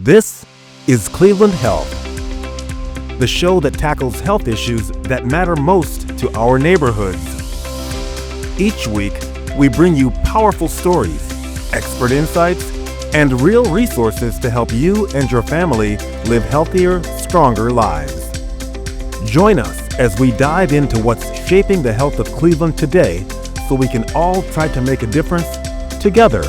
This is Cleveland Health, the show that tackles health issues that matter most to our neighborhoods. Each week, we bring you powerful stories, expert insights, and real resources to help you and your family live healthier, stronger lives. Join us as we dive into what's shaping the health of Cleveland today so we can all try to make a difference together.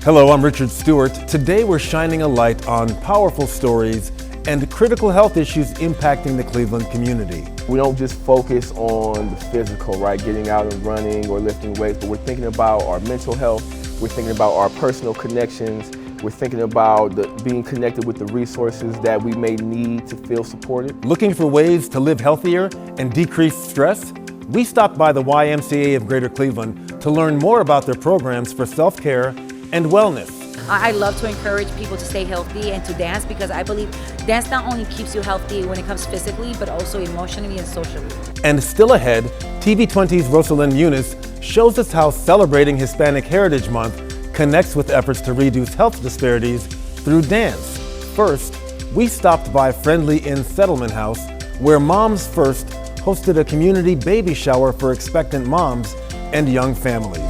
Hello, I'm Richard Stewart. Today we're shining a light on powerful stories and critical health issues impacting the Cleveland community. We don't just focus on the physical, right? Getting out and running or lifting weights, but we're thinking about our mental health. We're thinking about our personal connections. We're thinking about being connected with the resources that we may need to feel supported. Looking for ways to live healthier and decrease stress? We stopped by the YMCA of Greater Cleveland to learn more about their programs for self-care and wellness. I love to encourage people to stay healthy and to dance because I believe dance not only keeps you healthy when it comes physically, but also emotionally and socially. And still ahead, TV20's Rosalind Muniz shows us how celebrating Hispanic Heritage Month connects with efforts to reduce health disparities through dance. First, we stopped by Friendly Inn Settlement House, where Moms First hosted a community baby shower for expectant moms and young families.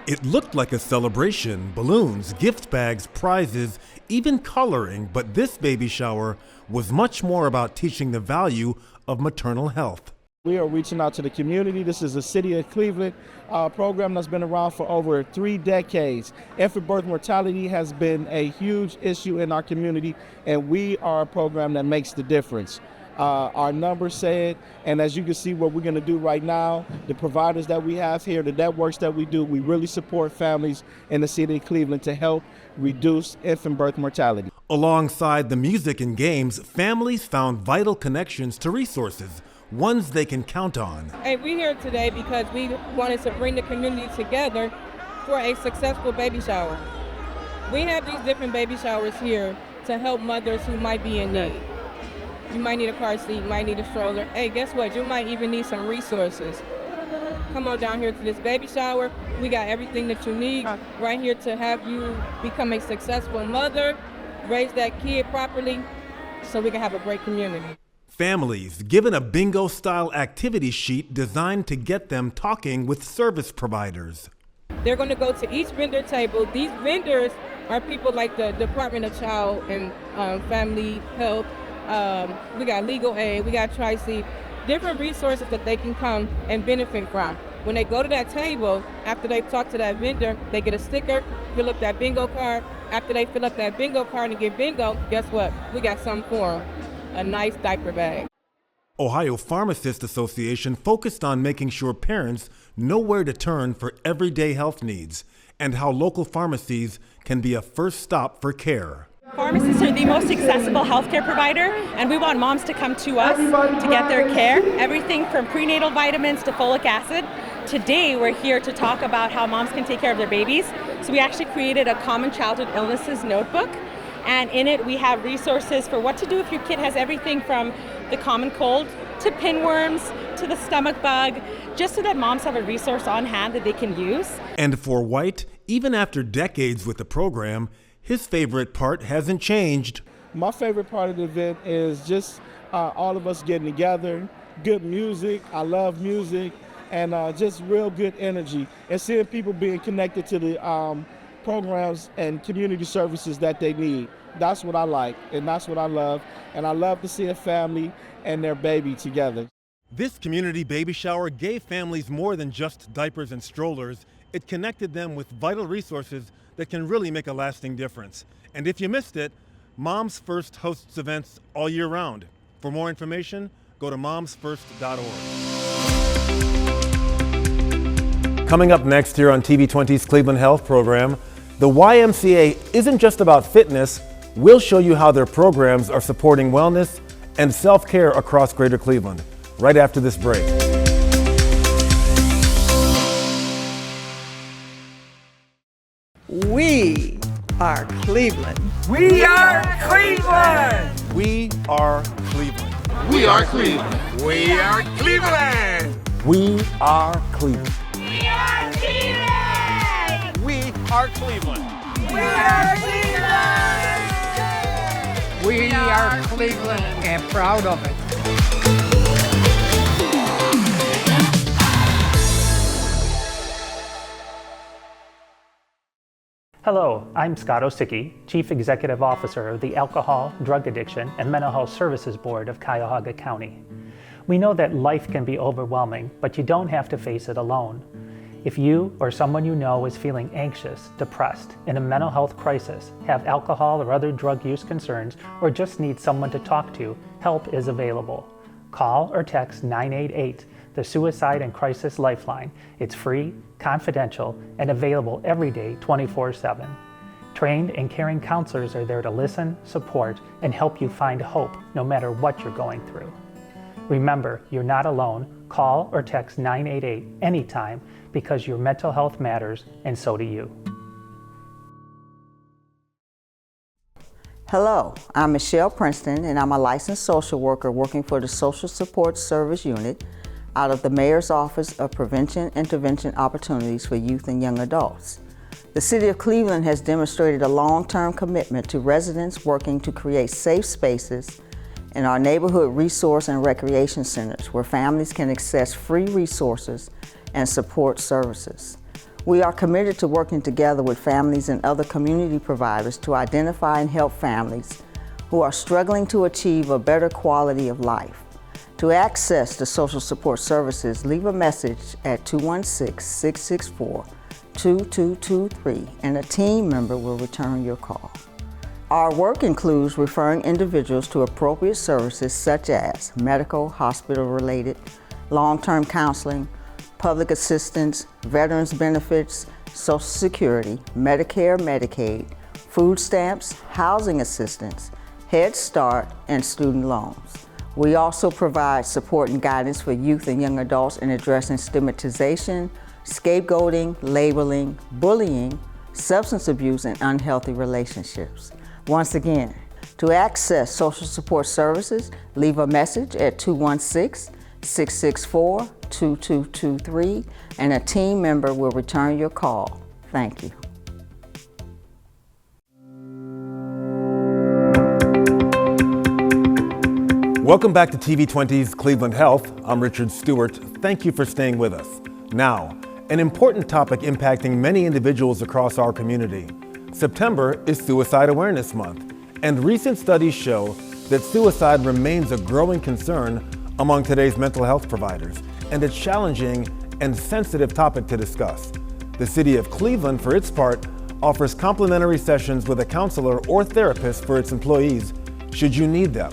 It looked like a celebration, balloons, gift bags, prizes, even coloring, but this baby shower was much more about teaching the value of maternal health. We are reaching out to the community. This is a City of Cleveland program that's been around for over 3 decades. Infant birth mortality has been a huge issue in our community, and we are a program that makes the difference. Our numbers say it, and as you can see what we're going to do right now, the providers that we have here, the networks that we do, we really support families in the city of Cleveland to help reduce infant birth mortality. Alongside the music and games, families found vital connections to resources, ones they can count on. Hey, we're here today because we wanted to bring the community together for a successful baby shower. We have these different baby showers here to help mothers who might be in need. You might need a car seat, you might need a stroller. Hey, guess what? You might even need some resources. Come on down here to this baby shower. We got everything that you need right here to have you become a successful mother, raise that kid properly, so we can have a great community. Families given a bingo-style activity sheet designed to get them talking with service providers. They're going to go to each vendor table. These vendors are people like the Department of Child and Family Health. We got legal aid, we got Tri-C, different resources that they can come and benefit from. When they go to that table, after they talk to that vendor, they get a sticker, fill up that bingo card. After they fill up that bingo card and get bingo, guess what? We got something for them, a nice diaper bag. Ohio Pharmacists Association focused on making sure parents know where to turn for everyday health needs and how local pharmacies can be a first stop for care. Pharmacists are the most accessible healthcare provider, and we want moms to come to us to get their care, everything from prenatal vitamins to folic acid. Today, we're here to talk about how moms can take care of their babies. So we actually created a common childhood illnesses notebook, and in it we have resources for what to do if your kid has everything from the common cold to pinworms to the stomach bug, just so that moms have a resource on hand that they can use. And for White, even after decades with the program, his favorite part hasn't changed. My favorite part of the event is just all of us getting together, good music. I love music, and just real good energy, and seeing people being connected to the programs and community services that they need. That's what I like, and that's what I love, and I love to see a family and their baby together. This community baby shower gave families more than just diapers and strollers. It connected them with vital resources that can really make a lasting difference. And if you missed it, Moms First hosts events all year round. For more information, go to momsfirst.org. Coming up next here on TV20's Cleveland Health program, the YMCA isn't just about fitness. We'll show you how their programs are supporting wellness and self-care across Greater Cleveland, right after this break. We are Cleveland. We are Cleveland. We are Cleveland. We are Cleveland. We are Cleveland. We are Cleveland. We are Cleveland. We are Cleveland. We are Cleveland. We are Cleveland and proud of it. Hello, I'm Scott Osicki, Chief Executive Officer of the Alcohol, Drug Addiction, and Mental Health Services Board of Cuyahoga County. We know that life can be overwhelming, but you don't have to face it alone. If you or someone you know is feeling anxious, depressed, in a mental health crisis, have alcohol or other drug use concerns, or just need someone to talk to, help is available. Call or text 988, the Suicide and Crisis Lifeline. It's free, confidential, and available every day 24/7. Trained and caring counselors are there to listen, support, and help you find hope no matter what you're going through. Remember, you're not alone. Call or text 988 anytime because your mental health matters, and so do you. Hello, I'm Michelle Princeton, and I'm a licensed social worker working for the Social Support Service Unit out of the Mayor's Office of Prevention Intervention Opportunities for Youth and Young Adults. The City of Cleveland has demonstrated a long-term commitment to residents working to create safe spaces in our neighborhood resource and recreation centers where families can access free resources and support services. We are committed to working together with families and other community providers to identify and help families who are struggling to achieve a better quality of life. To access the social support services, leave a message at 216-664-2223 and a team member will return your call. Our work includes referring individuals to appropriate services such as medical, hospital-related, long-term counseling, public assistance, veterans benefits, Social Security, Medicare, Medicaid, food stamps, housing assistance, Head Start, and student loans. We also provide support and guidance for youth and young adults in addressing stigmatization, scapegoating, labeling, bullying, substance abuse, and unhealthy relationships. Once again, to access social support services, leave a message at 216-664-2223 and a team member will return your call. Thank you. Welcome back to TV20's Cleveland Health. I'm Richard Stewart. Thank you for staying with us. Now, an important topic impacting many individuals across our community. September is Suicide Awareness Month, and recent studies show that suicide remains a growing concern among today's mental health providers, and a challenging and sensitive topic to discuss. The City of Cleveland, for its part, offers complimentary sessions with a counselor or therapist for its employees, should you need them.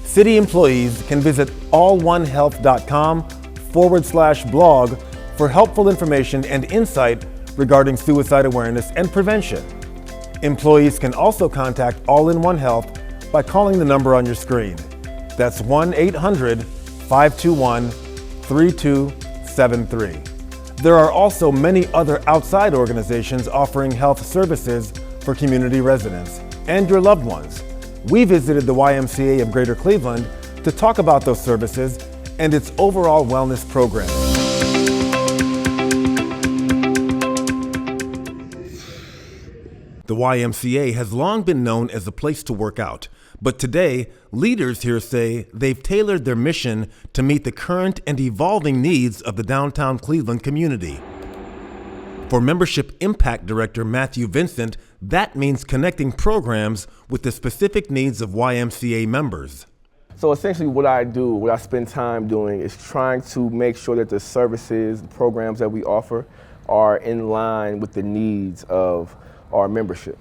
City employees can visit allonehealth.com/blog for helpful information and insight regarding suicide awareness and prevention. Employees can also contact All in One Health by calling the number on your screen. That's 1-800-521-3273. There are also many other outside organizations offering health services for community residents and your loved ones. We visited the YMCA of Greater Cleveland to talk about those services and its overall wellness program. The YMCA has long been known as a place to work out, but today, leaders here say they've tailored their mission to meet the current and evolving needs of the downtown Cleveland community. For Membership Impact Director Matthew Vincent, that means connecting programs with the specific needs of YMCA members. So essentially what I spend time doing is trying to make sure that the services, the programs that we offer are in line with the needs of our membership.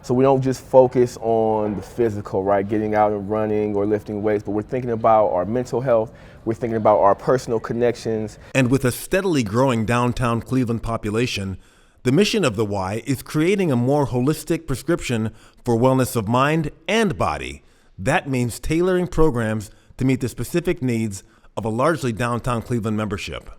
So we don't just focus on the physical, right, getting out and running or lifting weights, but we're thinking about our mental health, we're thinking about our personal connections. And with a steadily growing downtown Cleveland population, the mission of the Y is creating a more holistic prescription for wellness of mind and body. That means tailoring programs to meet the specific needs of a largely downtown Cleveland membership.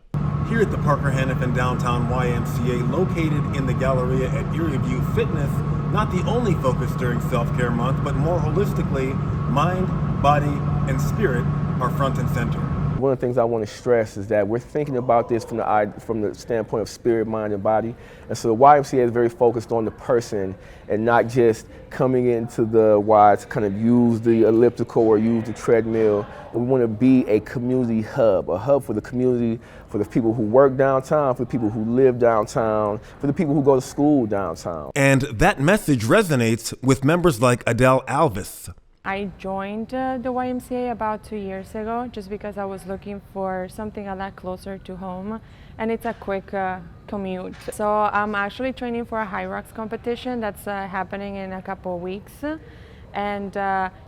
Here at the Parker Hannafin Downtown YMCA, located in the Galleria at Erie View, fitness, not the only focus during Self-Care Month, but more holistically, mind, body, and spirit are front and center. One of the things I want to stress is that we're thinking about this from the standpoint of spirit, mind, and body. And so the YMCA is very focused on the person and not just coming into the Y to kind of use the elliptical or use the treadmill. We want to be a community hub, a hub for the community, for the people who work downtown, for the people who live downtown, for the people who go to school downtown. And that message resonates with members like Adele Alvis. I joined the YMCA about 2 years ago just because I was looking for something a lot closer to home, and it's a quick commute. So I'm actually training for a high rocks competition that's happening in a couple of weeks, and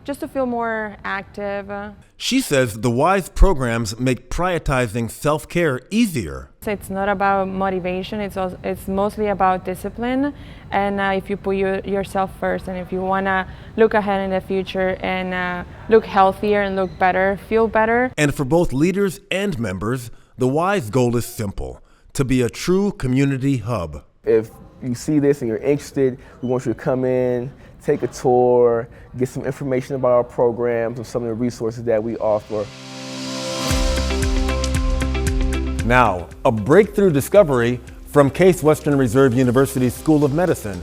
just to feel more active. She says the WISE programs make prioritizing self-care easier. So it's not about motivation, it's mostly about discipline, and if you put yourself first, and if you want to look ahead in the future and look healthier and look better, feel better. And for both leaders and members, the WISE goal is simple: to be a true community hub. If you see this and you're interested, we want you to come in, take a tour, get some information about our programs and some of the resources that we offer. Now, a breakthrough discovery from Case Western Reserve University School of Medicine.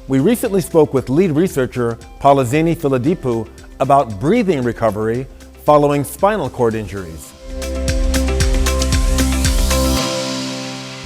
We recently spoke with lead researcher Palazini Filadipu about breathing recovery following spinal cord injuries.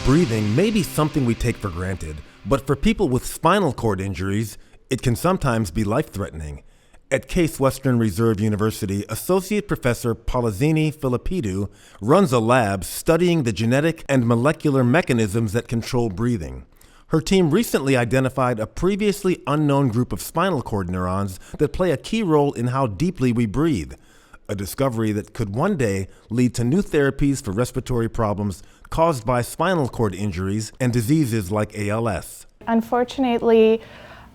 Breathing may be something we take for granted, but for people with spinal cord injuries, it can sometimes be life-threatening. At Case Western Reserve University, Associate Professor Palazini Filipidou runs a lab studying the genetic and molecular mechanisms that control breathing. Her team recently identified a previously unknown group of spinal cord neurons that play a key role in how deeply we breathe, a discovery that could one day lead to new therapies for respiratory problems caused by spinal cord injuries and diseases like ALS. Unfortunately,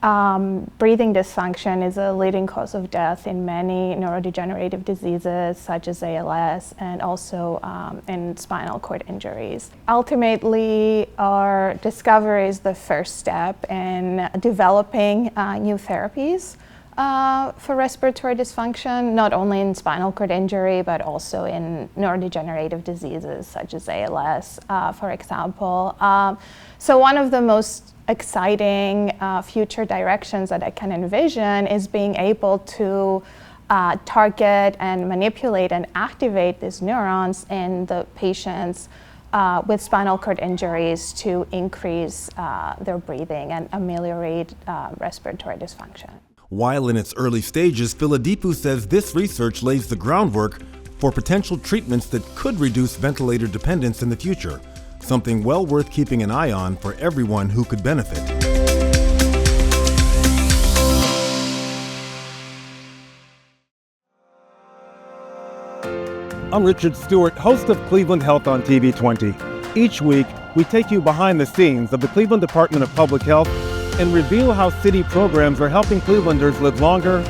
breathing dysfunction is a leading cause of death in many neurodegenerative diseases such as ALS and also in spinal cord injuries. Ultimately, our discovery is the first step in developing new therapies for respiratory dysfunction, not only in spinal cord injury, but also in neurodegenerative diseases such as ALS, for example. So one of the most exciting future directions that I can envision is being able to target and manipulate and activate these neurons in the patients with spinal cord injuries to increase their breathing and ameliorate respiratory dysfunction. While in its early stages, Filadipu says this research lays the groundwork for potential treatments that could reduce ventilator dependence in the future, something well worth keeping an eye on for everyone who could benefit. I'm Richard Stewart, host of Cleveland Health on TV 20. Each week, we take you behind the scenes of the Cleveland Department of Public Health and reveal how city programs are helping Clevelanders live longer,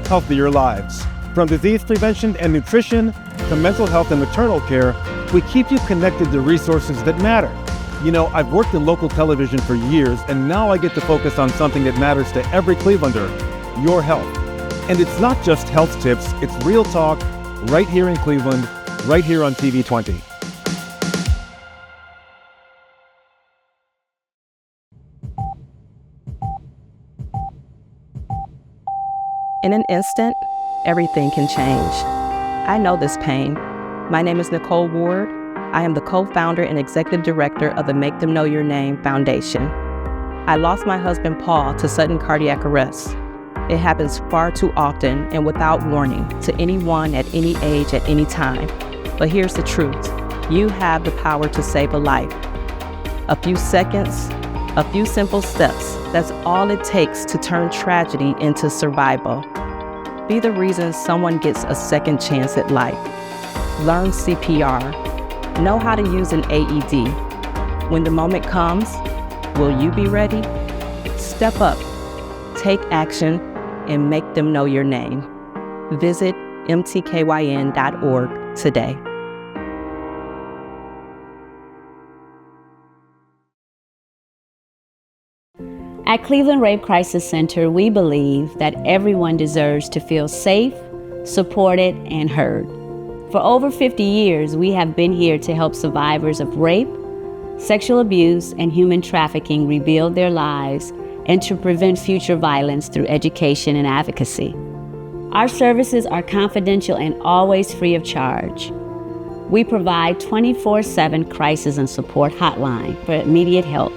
healthier lives. From disease prevention and nutrition to mental health and maternal care, we keep you connected to resources that matter. You know, I've worked in local television for years, and now I get to focus on something that matters to every Clevelander, your health. And it's not just health tips, it's real talk right here in Cleveland, right here on TV 20. In an instant, everything can change. I know this pain. My name is Nicole Ward. I am the co-founder and executive director of the Make Them Know Your Name Foundation. I lost my husband, Paul, to sudden cardiac arrest. It happens far too often and without warning to anyone at any age at any time. But here's the truth. You have the power to save a life. A few seconds, a few simple steps. That's all it takes to turn tragedy into survival. Be the reason someone gets a second chance at life. Learn CPR. Know how to use an AED. When the moment comes, will you be ready? Step up, take action, and make them know your name. Visit mtkyn.org today. At Cleveland Rape Crisis Center, we believe that everyone deserves to feel safe, supported, and heard. For over 50 years, we have been here to help survivors of rape, sexual abuse, and human trafficking rebuild their lives and to prevent future violence through education and advocacy. Our services are confidential and always free of charge. We provide 24/7 crisis and support hotline for immediate help,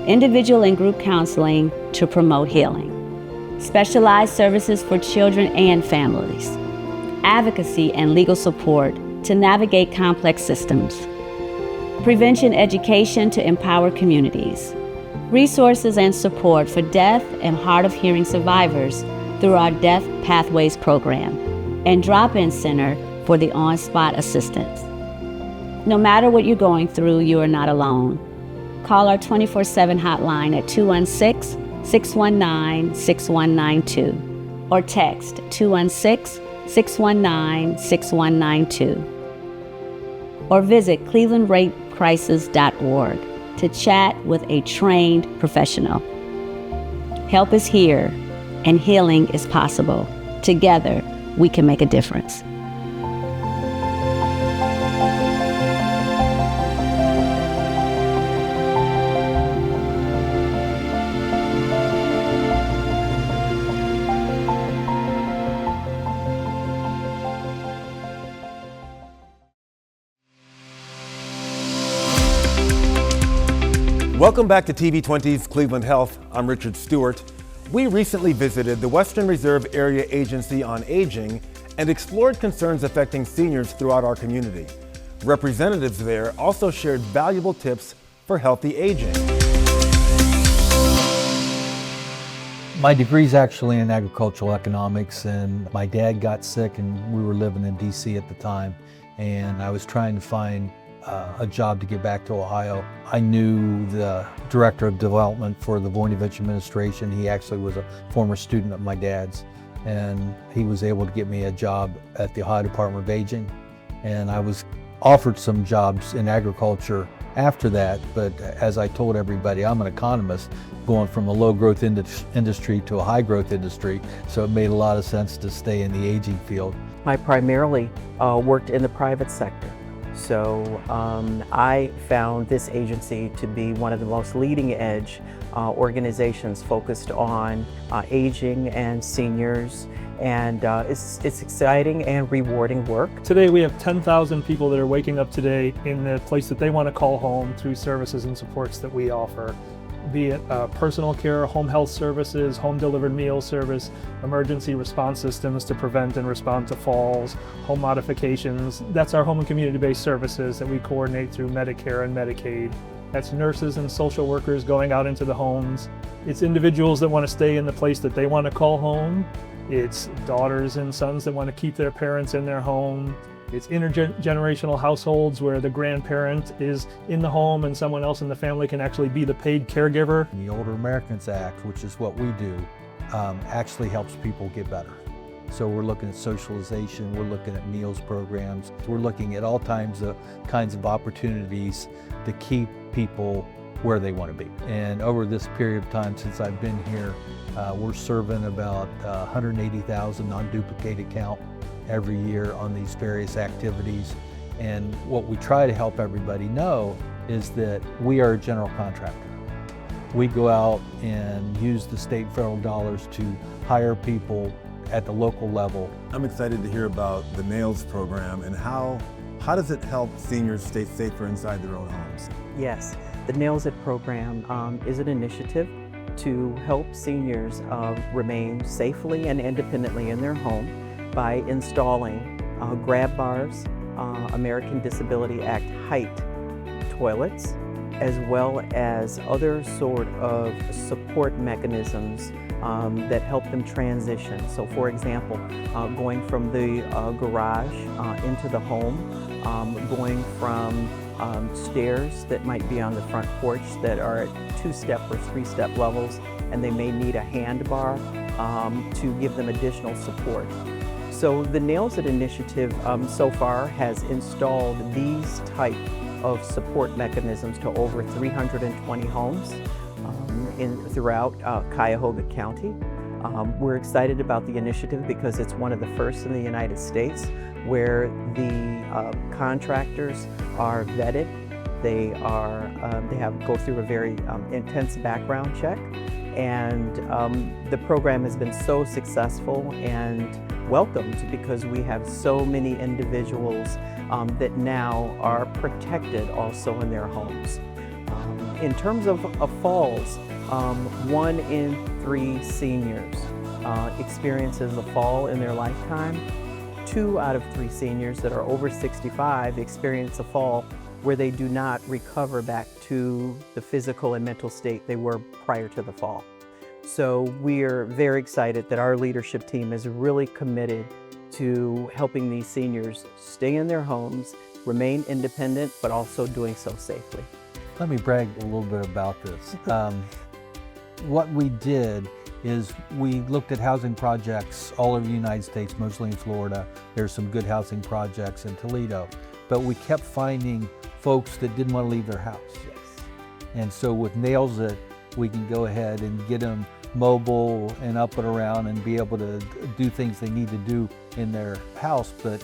individual and group counseling to promote healing, specialized services for children and families, advocacy and legal support to navigate complex systems, prevention education to empower communities, resources and support for deaf and hard of hearing survivors through our Deaf Pathways program, and drop-in center for the on-spot assistance. No matter what you're going through, you are not alone. Call our 24/7 hotline at 216-619-6192 or text 216-619-6192 or visit clevelandrapecrisis.org to chat with a trained professional. Help is here and healing is possible. Together, we can make a difference. Welcome back to TV20's Cleveland Health. I'm Richard Stewart. We recently visited the Western Reserve Area Agency on Aging and explored concerns affecting seniors throughout our community. Representatives there also shared valuable tips for healthy aging. My degree's actually in agricultural economics, and my dad got sick and we were living in DC at the time, and I was trying to find a job to get back to Ohio. I knew the director of development for the Voinovich administration. He actually was a former student of my dad's, and he was able to get me a job at the Ohio Department of Aging. And I was offered some jobs in agriculture after that, but as I told everybody, I'm an economist going from a low growth industry to a high growth industry, so it made a lot of sense to stay in the aging field. I primarily worked in the private sector. So I found this agency to be one of the most leading edge organizations focused on aging and seniors, and it's exciting and rewarding work. Today we have 10,000 people that are waking up today in the place that they want to call home through services and supports that we offer. Be it personal care, home health services, home delivered meal service, emergency response systems to prevent and respond to falls, home modifications. That's our home and community-based services that we coordinate through Medicare and Medicaid. That's nurses and social workers going out into the homes. It's individuals that want to stay in the place that they want to call home. It's daughters and sons that want to keep their parents in their home. It's intergenerational households where the grandparent is in the home and someone else in the family can actually be the paid caregiver. The Older Americans Act, which is what we do, actually helps people get better. So we're looking at socialization, we're looking at meals programs, we're looking at all kinds of opportunities to keep people where they want to be. And over this period of time since I've been here, we're serving about 180,000 non-duplicated count every year on these various activities. And what we try to help everybody know is that we are a general contractor. We go out and use the state and federal dollars to hire people at the local level. I'm excited to hear about the NAILS program and how does it help seniors stay safer inside their own homes? Yes, the Nails It program is an initiative to help seniors remain safely and independently in their home by installing grab bars, American Disability Act height toilets, as well as other sort of support mechanisms that help them transition. So for example, going from the garage into the home, going from stairs that might be on the front porch that are at 2-step or 3-step levels, and they may need a hand bar to give them additional support. So the Nails It initiative so far has installed these type of support mechanisms to over 320 homes throughout Cuyahoga County. We're excited about the initiative because it's one of the first in the United States where the contractors are vetted. They go through a very intense background check, and the program has been so successful and welcomed because we have so many individuals that now are protected also in their homes. In terms of falls, 1 in 3 seniors experiences a fall in their lifetime. 2 out of 3 seniors that are over 65 experience a fall where they do not recover back to the physical and mental state they were prior to the fall. So we're very excited that our leadership team is really committed to helping these seniors stay in their homes, remain independent, but also doing so safely. Let me brag a little bit about this. What we did is we looked at housing projects all over the United States, mostly in Florida. There's some good housing projects in Toledo, but we kept finding folks that didn't want to leave their house. Yes. And so with Nails It, we can go ahead and get them mobile and up and around and be able to do things they need to do in their house, but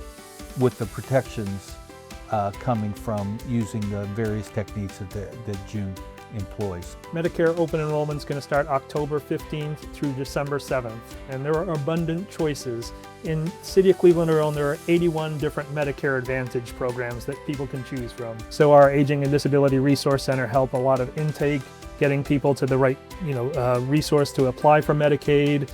with the protections coming from using the various techniques that June employs. Medicare open enrollment is going to start October 15th through December 7th, and there are abundant choices. In the City of Cleveland alone, there are 81 different Medicare Advantage programs that people can choose from. So our Aging and Disability Resource Center help a lot of intake, getting people to the right resource to apply for Medicaid.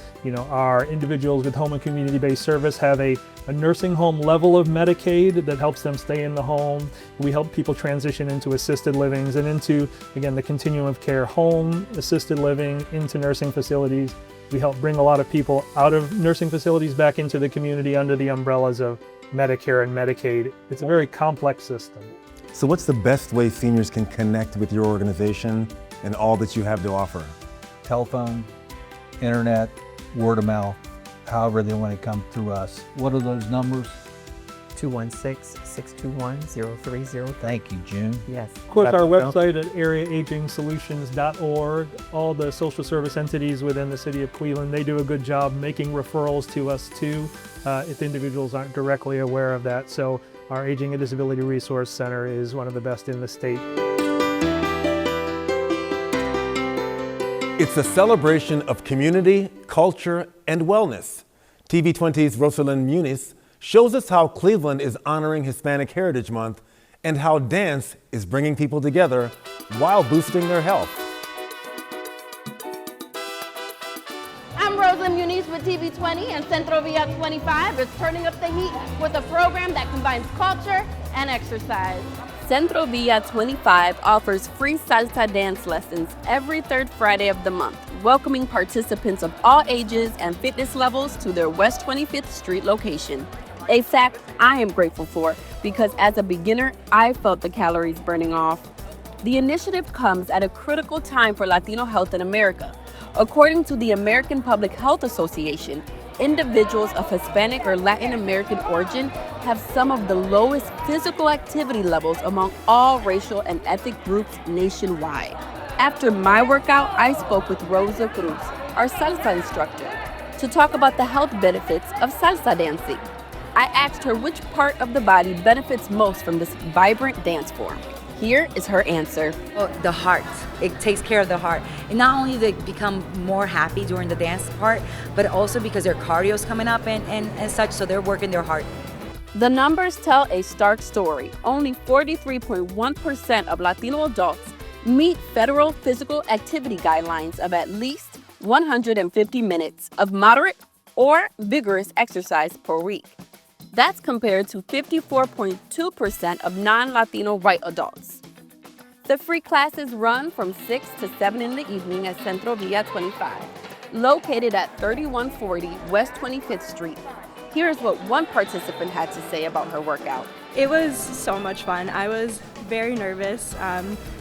Our individuals with home and community-based service have a nursing home level of Medicaid that helps them stay in the home. We help people transition into assisted livings and into, again, the continuum of care, home, assisted living, into nursing facilities. We help bring a lot of people out of nursing facilities back into the community under the umbrellas of Medicare and Medicaid. It's a very complex system. So what's the best way seniors can connect with your organization and all that you have to offer? Telephone, internet, word of mouth, however they want to come through us. What are those numbers? 216-621-030. Thank you, June. Yes. Of course, our website at areaagingsolutions.org, all the social service entities within the City of Cleveland, they do a good job making referrals to us too, if individuals aren't directly aware of that. So our Aging and Disability Resource Center is one of the best in the state. It's a celebration of community, culture, and wellness. TV20's Rosalind Muniz shows us how Cleveland is honoring Hispanic Heritage Month and how dance is bringing people together while boosting their health. I'm Rosalind Muniz with TV20, and Centro Villa 25 is turning up the heat with a program that combines culture and exercise. Centro Villa 25 offers free salsa dance lessons every third Friday of the month, welcoming participants of all ages and fitness levels to their West 25th Street location. A fact I am grateful for because as a beginner, I felt the calories burning off. The initiative comes at a critical time for Latino health in America. According to the American Public Health Association, individuals of Hispanic or Latin American origin have some of the lowest physical activity levels among all racial and ethnic groups nationwide. After my workout, I spoke with Rosa Cruz, our salsa instructor, to talk about the health benefits of salsa dancing. I asked her which part of the body benefits most from this vibrant dance form. Here is her answer. Well, the heart. It takes care of the heart. And not only do they become more happy during the dance part, but also because their cardio's coming up and such, so they're working their heart. The numbers tell a stark story. Only 43.1% of Latino adults meet federal physical activity guidelines of at least 150 minutes of moderate or vigorous exercise per week. That's compared to 54.2% of non-Latino white adults. The free classes run from 6 to 7 in the evening at Centro Villa 25, located at 3140 West 25th Street. Here's what one participant had to say about her workout. It was so much fun. I was very nervous,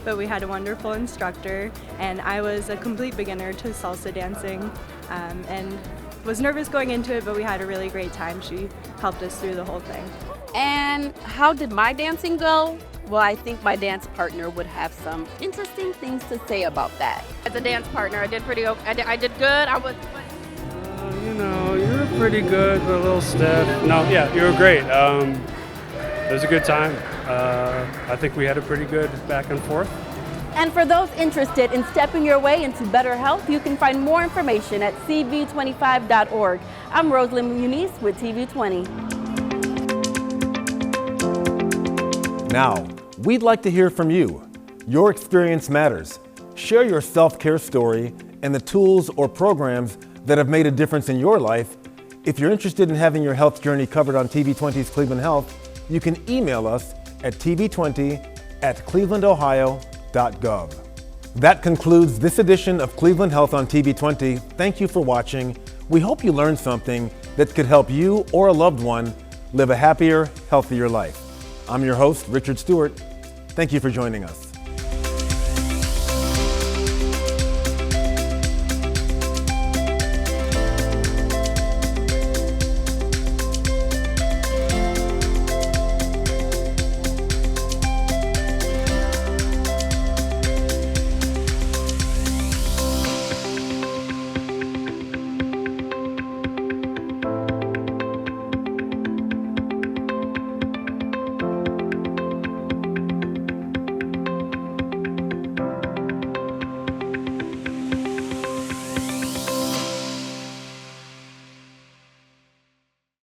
but we had a wonderful instructor, and I was a complete beginner to salsa dancing, and was nervous going into it, but we had a really great time. She helped us through the whole thing. And how did my dancing go? Well, I think my dance partner would have some interesting things to say about that. As a dance partner, I did pretty okay. I did good. pretty good, but a little stiff. No, yeah, you were great. It was a good time. I think we had a pretty good back and forth. And for those interested in stepping your way into better health, you can find more information at cv25.org. I'm Rosalind Muniz with TV20. Now, we'd like to hear from you. Your experience matters. Share your self-care story and the tools or programs that have made a difference in your life. If you're interested in having your health journey covered on TV20's Cleveland Health, you can email us at tv20@clevelandohio.gov. That concludes this edition of Cleveland Health on TV20. Thank you for watching. We hope you learned something that could help you or a loved one live a happier, healthier life. I'm your host, Richard Stewart. Thank you for joining us.